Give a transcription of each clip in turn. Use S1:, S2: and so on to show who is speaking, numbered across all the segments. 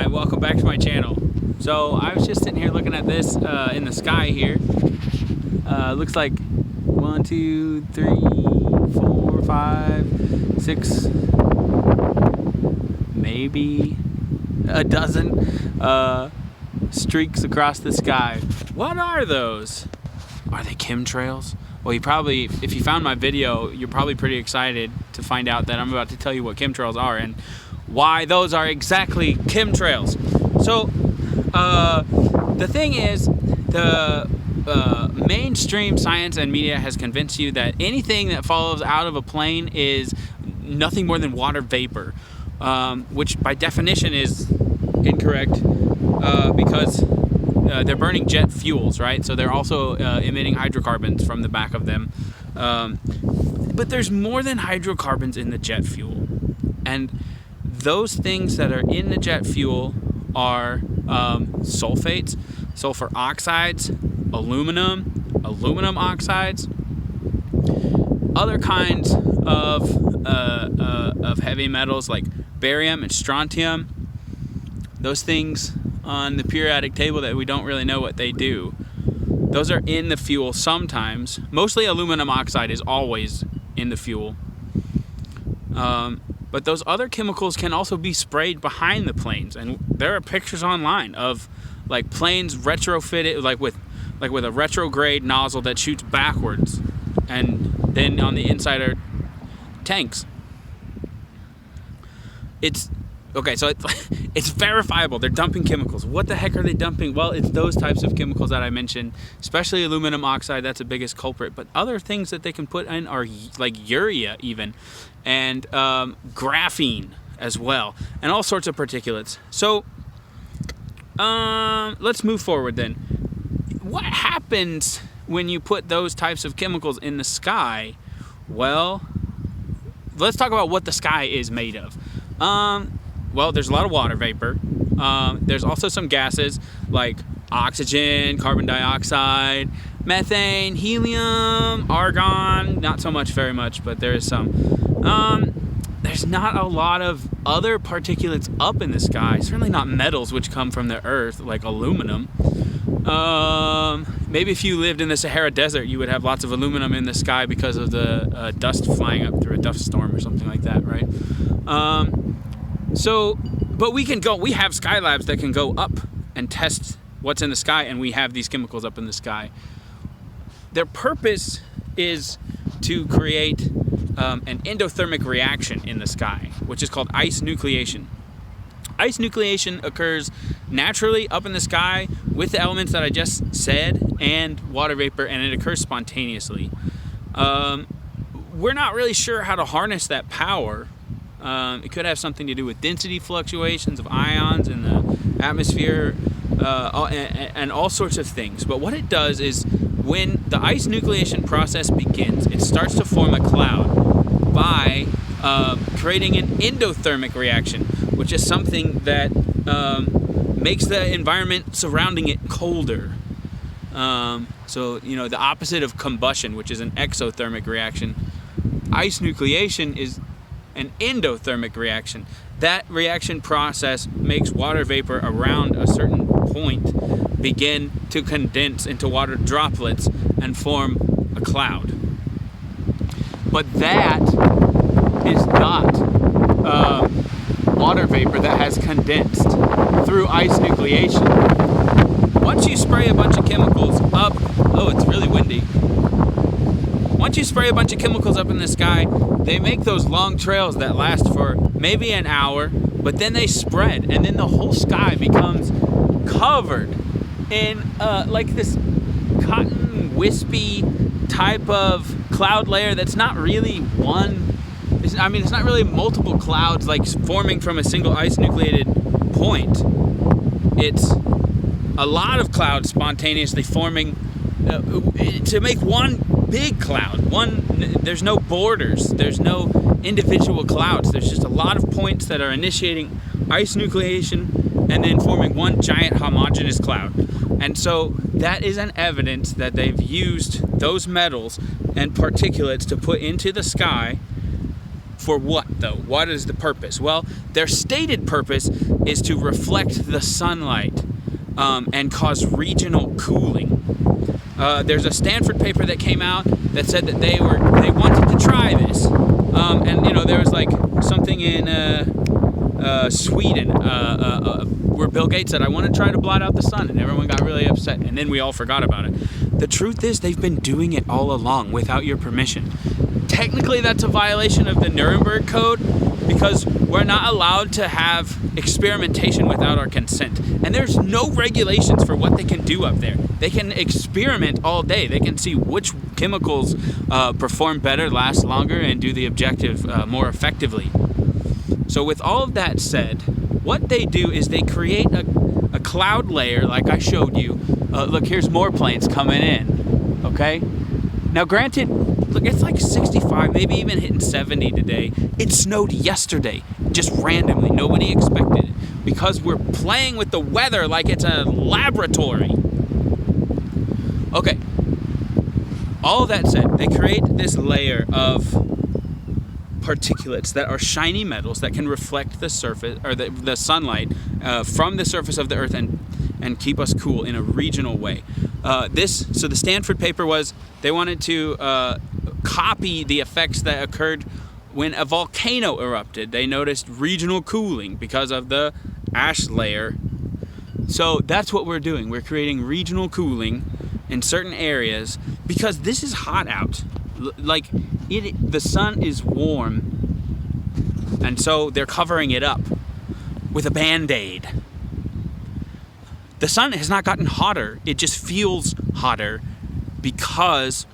S1: welcome back to my channel. So I was just sitting here looking at this in the sky here. Looks like 1, 2, 3, 4, 5, 6, maybe a dozen streaks across the sky. What are those? Are they chemtrails? Well, if you found my video, you're probably pretty excited to find out that I'm about to tell you what chemtrails are and why those are exactly chemtrails. So, the thing is, the mainstream science and media has convinced you that anything that falls out of a plane is nothing more than water vapor, which by definition is incorrect because they're burning jet fuels, right? So they're also emitting hydrocarbons from the back of them. But there's more than hydrocarbons in the jet fuel. And those things that are in the jet fuel are sulfates, sulfur oxides, aluminum oxides, other kinds of heavy metals like barium and strontium. Those things on the periodic table that we don't really know what they do. Those are in the fuel sometimes. Mostly aluminum oxide is always in the fuel. But those other chemicals can also be sprayed behind the planes, and there are pictures online of like planes retrofitted like with a retrograde nozzle that shoots backwards, and then on the inside are tanks. It's verifiable. They're dumping chemicals. What the heck are they dumping? Well, it's those types of chemicals that I mentioned, especially aluminum oxide. That's the biggest culprit. But other things that they can put in are like urea even, and graphene as well, and all sorts of particulates. So let's move forward then. What happens when you put those types of chemicals in the sky? Well, let's talk about what the sky is made of. Well, there's a lot of water vapor. There's also some gases like oxygen, carbon dioxide, methane, helium, argon. Not so much, very much, but there is some. There's not a lot of other particulates up in the sky. Certainly not metals, which come from the earth, like aluminum. Maybe if you lived in the Sahara Desert, you would have lots of aluminum in the sky because of the dust flying up through a dust storm or something like that, right? But we have Skylabs that can go up and test what's in the sky, and we have these chemicals up in the sky. Their purpose is to create an endothermic reaction in the sky, which is called ice nucleation. Ice nucleation occurs naturally up in the sky with the elements that I just said and water vapor, and it occurs spontaneously. We're not really sure how to harness that power. It could have something to do with density fluctuations of ions in the atmosphere and all sorts of things. But what it does is when the ice nucleation process begins, it starts to form a cloud by creating an endothermic reaction, which is something that makes the environment surrounding it colder. So, the opposite of combustion, which is an exothermic reaction. Ice nucleation is an endothermic reaction. That reaction process makes water vapor around a certain point begin to condense into water droplets and form a cloud. But that is not water vapor that has condensed through ice nucleation. Once you spray a bunch of chemicals up, oh, it's really windy. Once you spray a bunch of chemicals up in the sky, they make those long trails that last for maybe an hour, but then they spread, and then the whole sky becomes covered in like this cotton wispy type of cloud layer that's not really one. It's not really multiple clouds like forming from a single ice nucleated point. It's a lot of clouds spontaneously forming to make one big cloud. There's no borders, there's no individual clouds. There's just a lot of points that are initiating ice nucleation and then forming one giant homogeneous cloud. And so that is an evidence that they've used those metals and particulates to put into the sky. For what, though? What is the purpose? Well, their stated purpose is to reflect the sunlight and cause regional cooling. There's a Stanford paper that came out that said that they wanted to try this, and there was like something in Sweden where Bill Gates said, I want to try to blot out the sun, and everyone got really upset, and then we all forgot about it. The truth is, they've been doing it all along without your permission. Technically, that's a violation of the Nuremberg Code, because we're not allowed to have experimentation without our consent. And there's no regulations for what they can do up there. They can experiment all day. They can see which chemicals perform better, last longer, and do the objective more effectively. So with all of that said, what they do is they create a cloud layer like I showed you. Look, here's more planes coming in, okay? Now granted, look, it's like 65, maybe even hitting 70 today. It snowed yesterday, just randomly. Nobody expected it, because we're playing with the weather like it's a laboratory. Okay, all of that said, they create this layer of particulates that are shiny metals that can reflect the surface, or the sunlight from the surface of the earth and keep us cool in a regional way. So the Stanford paper was, they wanted to copy the effects that occurred when a volcano erupted. They noticed regional cooling because of the ash layer. So that's what we're doing. We're creating regional cooling in certain areas because this is hot out. The sun is warm, and so they're covering it up with a Band-Aid. The sun has not gotten hotter. It just feels hotter because,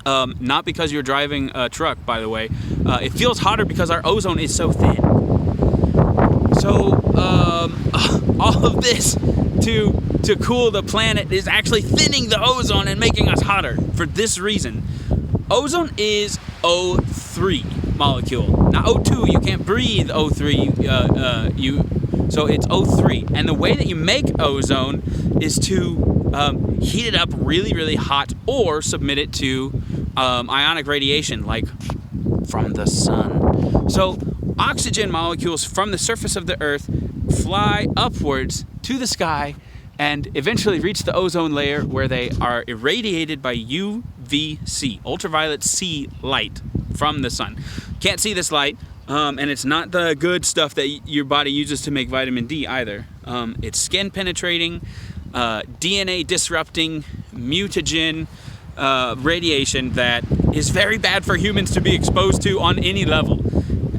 S1: not because you're driving a truck, by the way. It feels hotter because our ozone is so thin. So all of this to cool the planet is actually thinning the ozone and making us hotter for this reason. Ozone is O3 molecule. Now O2, you can't breathe O3. So it's O3. And the way that you make ozone is to heat it up really, really hot, or submit it to ionic radiation, like from the sun. So oxygen molecules from the surface of the earth fly upwards to the sky and eventually reach the ozone layer, where they are irradiated by UVC, ultraviolet C light from the sun. Can't see this light, and it's not the good stuff that your body uses to make vitamin D either. It's skin penetrating, DNA disrupting, mutagen radiation that is very bad for humans to be exposed to on any level.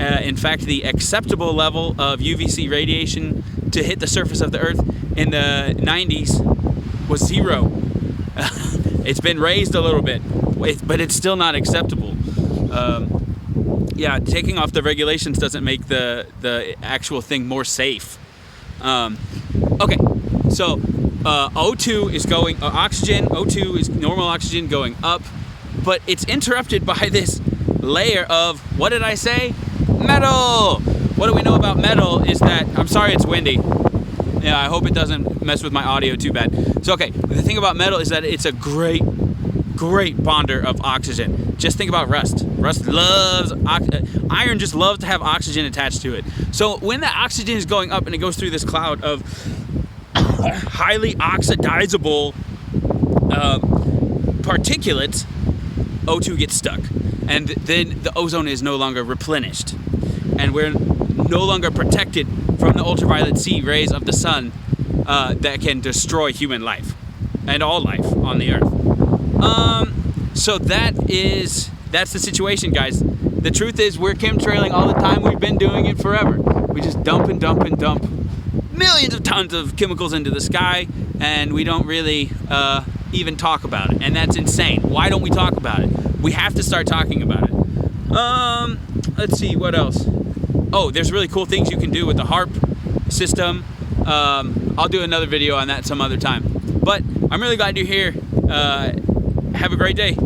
S1: In fact, the acceptable level of UVC radiation to hit the surface of the earth in the 90s was 0. It's been raised a little bit, but it's still not acceptable. Taking off the regulations doesn't make the actual thing more safe. Okay, so O2 is going, oxygen, O2 is normal oxygen going up, but it's interrupted by this layer of, what did I say? Metal! What do we know about metal is that, I'm sorry it's windy. Yeah, I hope it doesn't mess with my audio too bad. So okay, the thing about metal is that it's a great bonder of oxygen. Just think about rust. Rust loves, iron just loves to have oxygen attached to it. So when the oxygen is going up and it goes through this cloud of highly oxidizable particulates, O2 gets stuck. And then the ozone is no longer replenished. And we're no longer protected from the ultraviolet C rays of the sun that can destroy human life and all life on the earth. So that's the situation, guys. The truth is, we're chemtrailing all the time. We've been doing it forever. We just dump and dump and dump millions of tons of chemicals into the sky, and we don't really even talk about it. And that's insane. Why don't we talk about it? We have to start talking about it. Let's see, what else? Oh, there's really cool things you can do with the HARP system. I'll do another video on that some other time. But I'm really glad you're here. Have a great day.